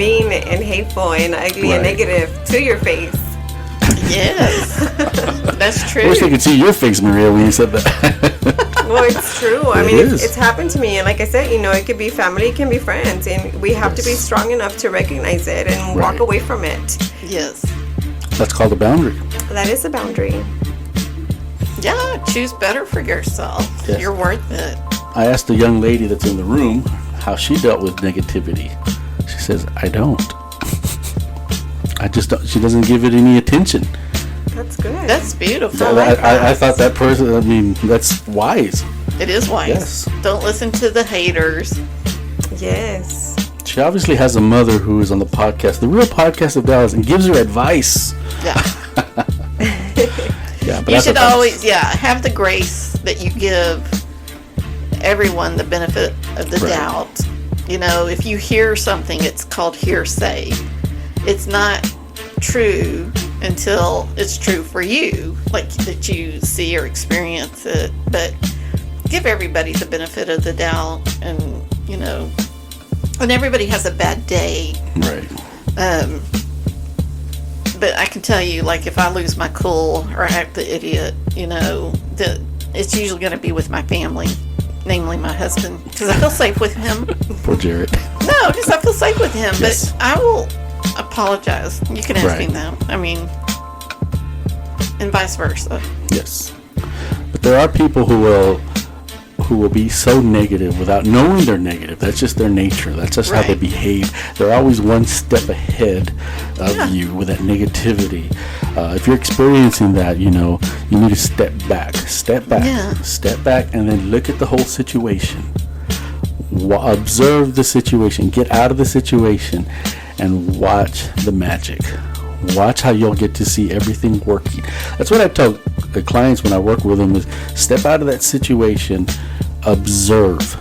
mean and hateful and ugly and negative to your face. Yes, that's true. I wish they could see your face, Maria, when you said that. Well, it's true. I It mean, is. it's happened to me, and like I said, it could be family, it can be friends, and we have to be strong enough to recognize it and walk away from it. Yes. That's called a boundary. That is a boundary. Yeah, choose better for yourself. Yes. You're worth it. I asked the young lady that's in the room how she dealt with negativity. She says, I don't. I just don't. She doesn't give it any attention. That's good. That's beautiful. I thought that person, I mean, that's wise. It is wise. Yes. Don't listen to the haters. Yes. She obviously has a mother who is on the podcast, the Real Podcast of Dallas, and gives her advice. Yeah. Yeah, but You I should thought that was- always, have the grace that you give everyone the benefit of the doubt. If you hear something, it's called hearsay. It's not true until it's true for you, like that you see or experience it. But give everybody the benefit of the doubt, and and everybody has a bad day. Right. But I can tell you, like, if I lose my cool or act the idiot, that it's usually going to be with my family, namely my husband, because I feel safe with him. Poor Jared. No, because I feel safe with him. Yes. But I will apologize. You can ask me Right. that. I mean, and vice versa. Yes. But there are people who will be so negative without knowing they're negative. That's just their nature. That's just how they Right. behave. They're always one step ahead of you with that negativity. If you're experiencing that, you need to step back, Yeah. step back, and then look at the whole situation. Observe the situation. Get out of the situation and watch the magic. Watch how you'll get to see everything working. That's what I tell the clients when I work with them is step out of that situation, observe.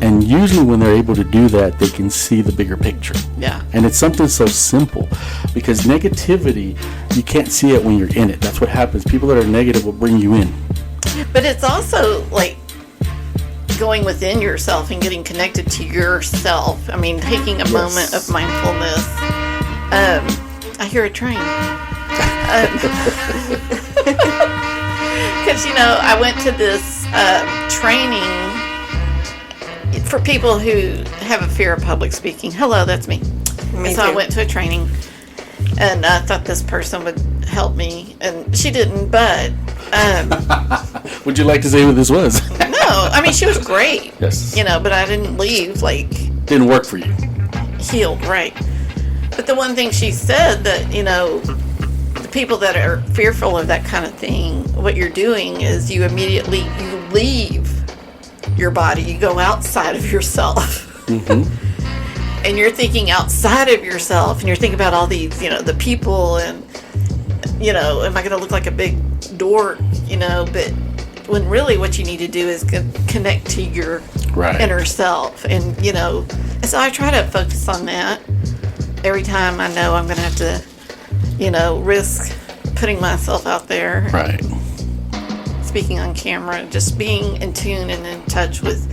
And usually when they're able to do that, they can see the bigger picture. Yeah. And it's something so simple because negativity, you can't see it when you're in it. That's what happens. People that are negative will bring you in. But it's also like going within yourself and getting connected to yourself. I mean, taking a moment of mindfulness. I hear a train. Because, I went to this training for people who have a fear of public speaking. Hello, that's me. Me So I too. went to a training, and I thought this person would help me, and she didn't, but Would you like to say who this was? no, I mean, she was great. Yes. But I didn't leave, like, Didn't work for you. healed, right? But the one thing she said that, the people that are fearful of that kind of thing, what you're doing is you leave your body, you go outside of yourself. And you're thinking outside of yourself, and you're thinking about all these, the people, and, am I going to look like a big dork, but when really what you need to do is connect to your inner self. And, and so I try to focus on that every time I know I'm going to have to, risk putting myself out there. Right. Speaking on camera, just being in tune and in touch with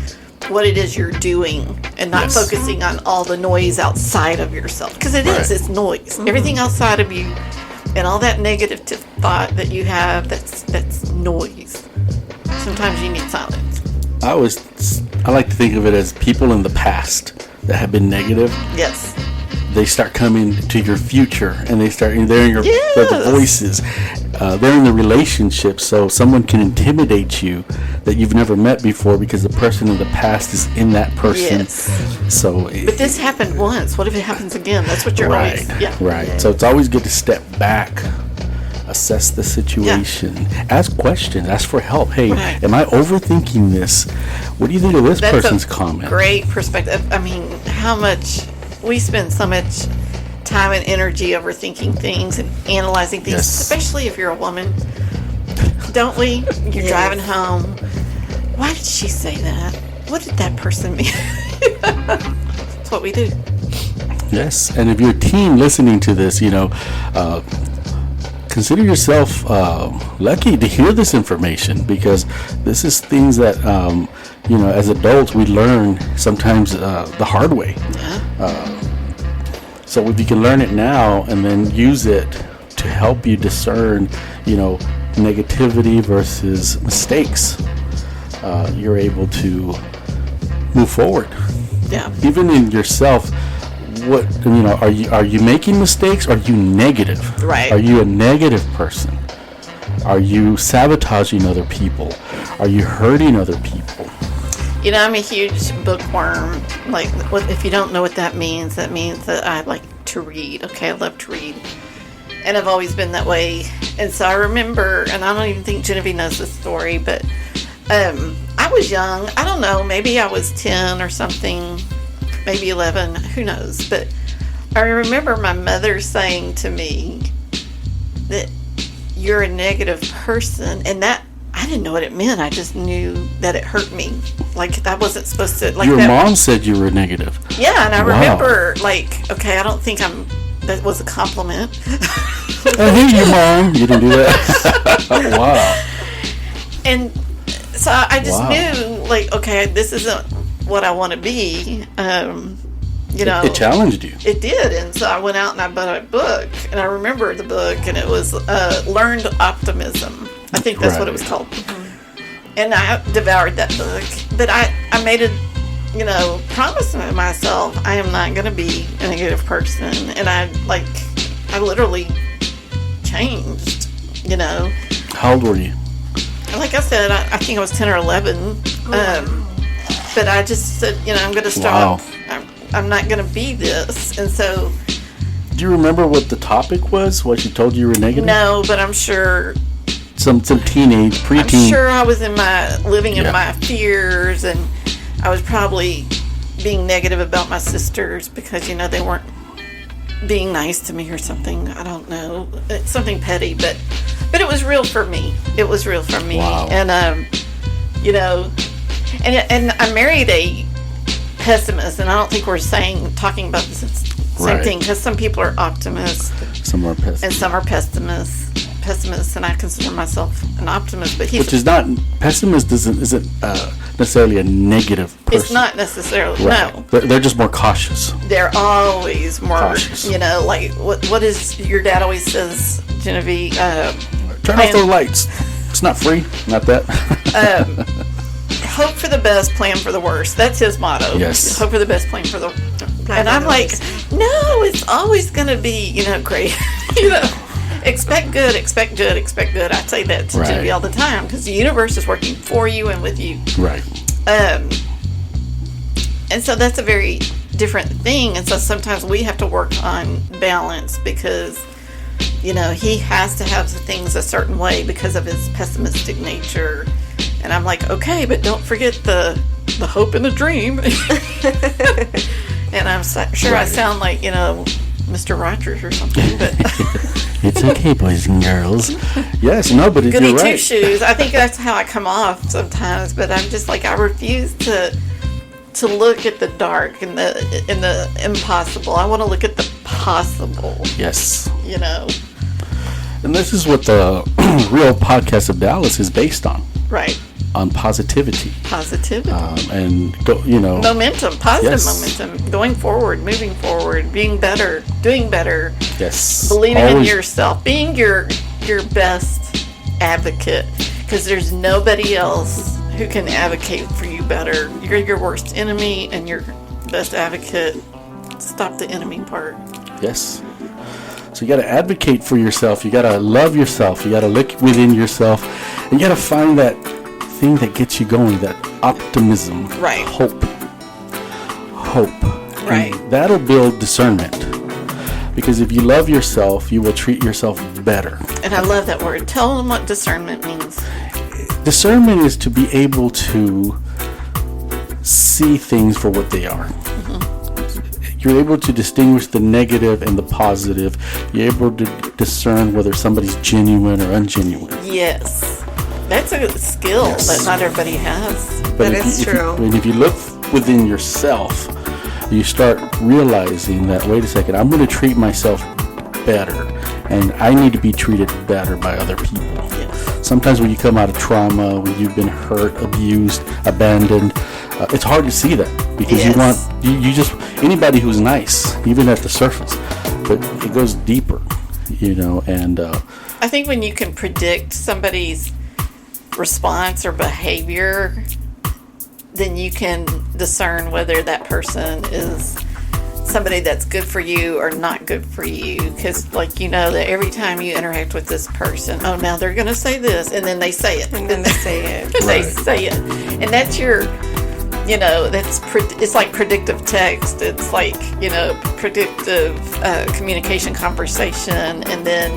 what it is you're doing and not focusing on all the noise outside of yourself. Because it's noise. Everything outside of you and all that negative thought that you have, that's noise. Sometimes you need silence. I like to think of it as people in the past that have been negative. Yes. They start coming to your future, and they're in your they're the voices. They're in the relationship, so someone can intimidate you that you've never met before because the person in the past is in that person. Yes. So, But this happened once. What if it happens again? That's what you're always. Yeah. Right. So it's always good to step back, assess the situation, ask questions, ask for help. Hey, am I overthinking this? What do you think of this person's comment? Great perspective. I mean, how much we spend so much time and energy overthinking things and analyzing things, especially if you're a woman. Don't we? You're driving home. Why did she say that? What did that person mean? That's what we do. Yes, and if you're a teen listening to this, consider yourself lucky to hear this information because this is things that, as adults we learn sometimes the hard way. So if you can learn it now and then use it to help you discern, negativity versus mistakes, you're able to move forward. Yeah. Even in yourself, are you making mistakes? Are you negative? Right. Are you a negative person? Are you sabotaging other people? Are you hurting other people? I'm a huge bookworm. Like, if you don't know what that means that I like to read. Okay, I love to read. And I've always been that way. And so I remember, and I don't even think Genevieve knows this story, but I was young. I don't know, maybe I was 10 or something, maybe 11, who knows. But I remember my mother saying to me that you're a negative person, and that I didn't know what it meant. I just knew that it hurt me. Like, I wasn't supposed to. Like, your that, mom said you were negative. Yeah, and I Wow. remember, like, okay, I don't think that was a compliment. I hate you, Mom. You didn't do that. Wow. And so I just Wow. knew, like, okay, this isn't what I want to be. It challenged you. It did. And so I went out and I bought a book. And I remember the book, and it was Learned Optimism. I think that's what it was called. And I devoured that book. But I made a, promise to myself, I am not going to be a negative person. And I literally changed, How old were you? Like I said, I think I was 10 or 11. But I just said, I'm going to stop. Wow. I'm not going to be this. And so... Do you remember what the topic was? What she told you were negative? No, but I'm sure... Some teenage, preteen. I'm sure I was living in my fears, and I was probably being negative about my sisters because, they weren't being nice to me or something. I don't know. It's something petty, but it was real for me. It was real for me. Wow. And, and I married a pessimist, and I don't think we're talking about the same thing, because some people are optimists. Some are pessimists. And some are pessimists, and I consider myself an optimist. But Which is not, pessimist isn't necessarily a negative person. It's not necessarily, Right. no. They're just more cautious. They're always more, Cautious. like, what is, your dad always says, Genevieve, Turn off those lights. It's not free. Not that. hope for the best, plan for the worst. That's his motto. Yes. Hope for the best, plan for the... And I'm like, no, it's always going to be, great. Expect good, expect good, expect good. I say that to Genevieve all the time, because the universe is working for you and with you. Right. And so that's a very different thing. And so sometimes we have to work on balance, because, he has to have things a certain way because of his pessimistic nature. And I'm like, okay, but don't forget the hope and the dream. And I'm sure I sound like, Mr. Rogers or something, but... It's okay, boys and girls. Yes, no, but Goody you're right. two-shoes. I think that's how I come off sometimes, but I'm just like, I refuse to look at the dark and the impossible. I want to look at the possible. Yes. And And this is what the real podcast of Dallas is based on. Right. On positivity. Positivity. And, momentum. Positive Yes. momentum. Going forward, moving forward, being better, doing better. Yes. Believing in Always- yourself. Being your best advocate. Because there's nobody else who can advocate for you better. You're your worst enemy and your best advocate. Stop the enemy part. Yes. So you got to advocate for yourself. You got to love yourself. You got to look within yourself. And you got to find that thing that gets you going, that optimism. Right. Hope. Right. And that'll build discernment. Because if you love yourself, you will treat yourself better. And I love that word. Tell them what discernment means. Discernment is to be able to see things for what they are. You're able to distinguish the negative and the positive. You're able to discern whether somebody's genuine or ungenuine. Yes. That's a skill that not everybody has. That is true. And if you look within yourself, you start realizing that, wait a second, I'm going to treat myself better. And I need to be treated better by other people. Yes. Sometimes when you come out of trauma, when you've been hurt, abused, abandoned, it's hard to see that because Yes. you just anybody who's nice, even at the surface, but it goes deeper, and I think when you can predict somebody's response or behavior, then you can discern whether that person is somebody that's good for you or not good for you. Because, like, that every time you interact with this person, oh, now they're going to say this, and then they say it. And then they say it. They say it. And that's your, it's like predictive text. It's like, predictive communication conversation. And then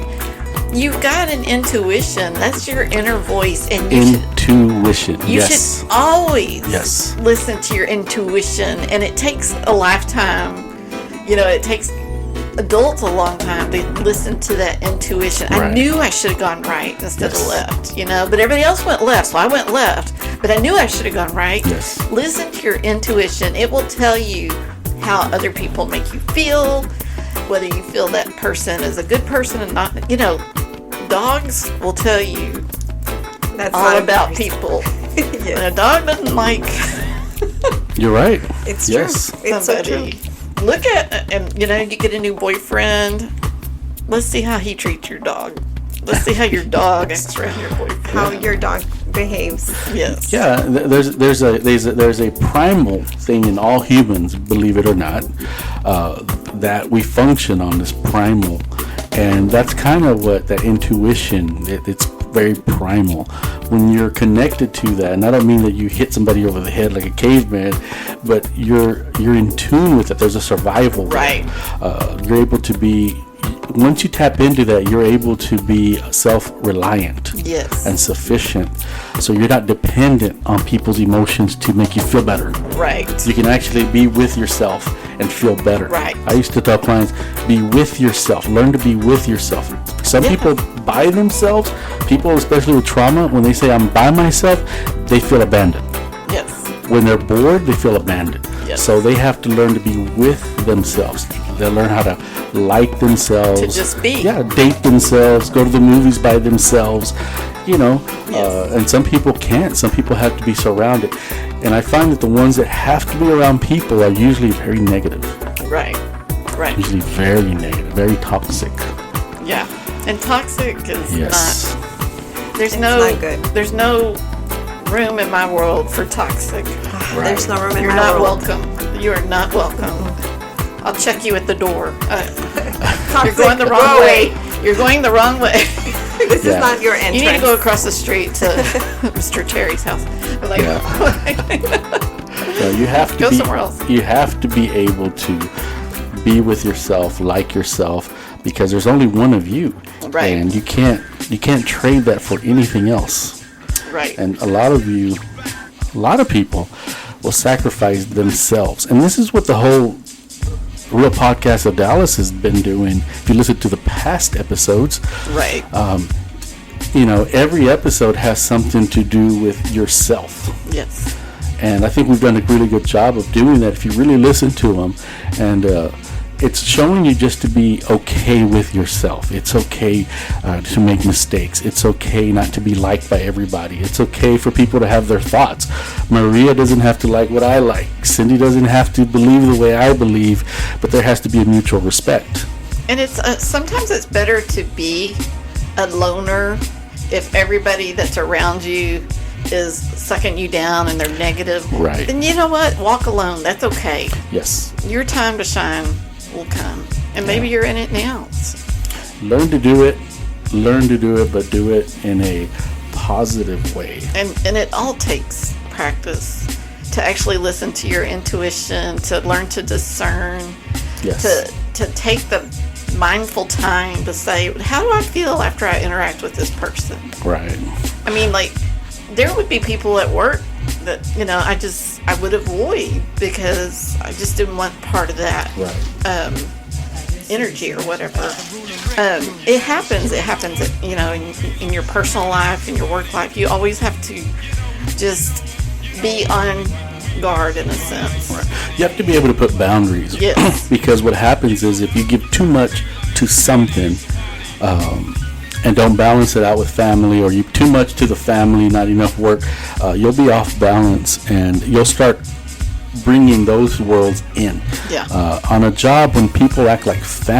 you've got an intuition. That's your inner voice. And you intuition. You Yes. should always Yes. listen to your intuition. And it takes a lifetime. It takes adults a long time to listen to that intuition. I Right. knew I should have gone right instead Yes. of left, but everybody else went left, so I went left. But I knew I should have gone right. Yes. Listen to your intuition. It will tell you how other people make you feel, whether you feel that person is a good person and not. Dogs will tell you That's all not about nice. people. Yes. When a dog doesn't like You're right. It's Yes. true. It's so true. somebody, look at, and you get a new boyfriend. Let's see how he treats your dog. Let's see how your dog acts around your boyfriend. How your dog behaves. Yes. Yeah, there's a primal thing in all humans, believe it or not, that we function on this primal, and that's kind of what that intuition. It's very primal. When you're connected to that, and I don't mean that you hit somebody over the head like a caveman, but you're in tune with it. There's a survival there. Right. You're able to be. Once you tap into that, you're able to be self-reliant. Yes. And sufficient, so you're not dependent on people's emotions to make you feel better. Right. You can actually be with yourself and feel better. Right. I used to tell clients, be with yourself. Learn to be with yourself. Some Yeah. people by themselves, people especially with trauma, when they say I'm by myself, they feel abandoned. Yes. When they're bored, they feel abandoned. Yes. So they have to learn to be with themselves. They learn how to like themselves. To just be. Yeah, date themselves, go to the movies by themselves, Yes. and some people can't. Some people have to be surrounded. And I find that the ones that have to be around people are usually very negative, Right. Right. usually very negative, very toxic. Yeah. And toxic is Yes. not. There's It's no. not good. There's no room in my world for toxic. There's no room in You're my not world. welcome. You are not welcome. I'll check you at the door. You're Toxic, going the wrong go way. away. You're going the wrong way. This Yeah. is not your entrance. You need to go across the street to Mr. Terry's house. Like, So you have to Go be, somewhere else. You have to be able to be with yourself, like yourself, because there's only one of you, Right. and you can't trade that for anything else. right. And a lot of people will sacrifice themselves, and this is what the whole Real Podcast of Dallas has been doing. If you listen to the past episodes, right. every episode has something to do with yourself. Yes. And I think we've done a really good job of doing that if you really listen to them. And it's showing you just to be okay with yourself. It's okay to make mistakes. It's okay not to be liked by everybody. It's okay for people to have their thoughts. Maria doesn't have to like what I like. Cindy doesn't have to believe the way I believe. But there has to be a mutual respect. And it's sometimes it's better to be a loner if everybody that's around you is sucking you down and they're negative. Right. Then you know what? Walk alone. That's okay. Yes. Your time to shine will come. And maybe you're in it now. Learn to do it. Learn to do it, but do it in a positive way. And it all takes practice to actually listen to your intuition, to learn to discern, Yes. to take the mindful time to say, how do I feel after I interact with this person? Right. I mean, like, there would be people at work that, I would avoid because I just didn't want part of that Right. energy or whatever. It happens, in your personal life, in your work life. You always have to just be on guard in a sense. You have to be able to put boundaries. Yes. Because what happens is if you give too much to something, and don't balance it out with family, or you too much to the family, not enough work, you'll be off balance, and you'll start bringing those worlds in. Yeah. On a job, when people act like family,